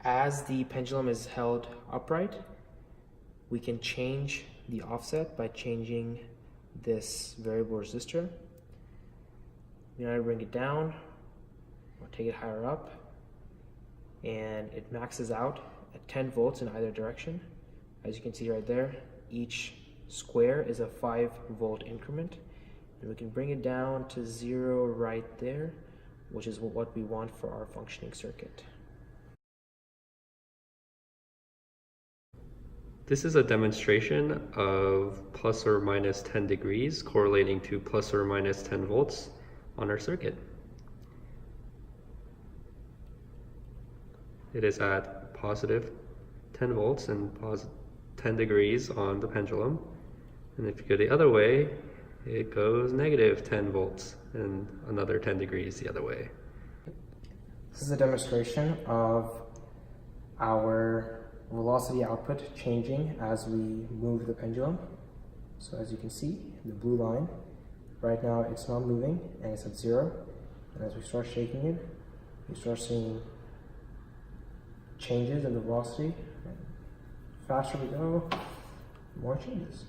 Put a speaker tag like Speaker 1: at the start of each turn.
Speaker 1: As the pendulum is held upright, we can change the offset by changing this variable resistor. You know, bring it down or take it higher up, and it maxes out at 10 volts in either direction. As you can see right there, each square is a 5-volt increment, and we can bring it down to 0 right there, which is what we want for our functioning circuit.
Speaker 2: This is a demonstration of plus or minus 10 degrees correlating to plus or minus 10 volts on our circuit. It is at positive 10 volts and 10 degrees on the pendulum. And if you go the other way, it goes negative 10 volts and another 10 degrees the other way.
Speaker 1: This is a demonstration of our velocity output changing as we move the pendulum. So as you can see, the blue line, right now it's not moving and it's at 0. And as we start shaking it, you start seeing changes in the velocity. And the faster we go, the more it changes.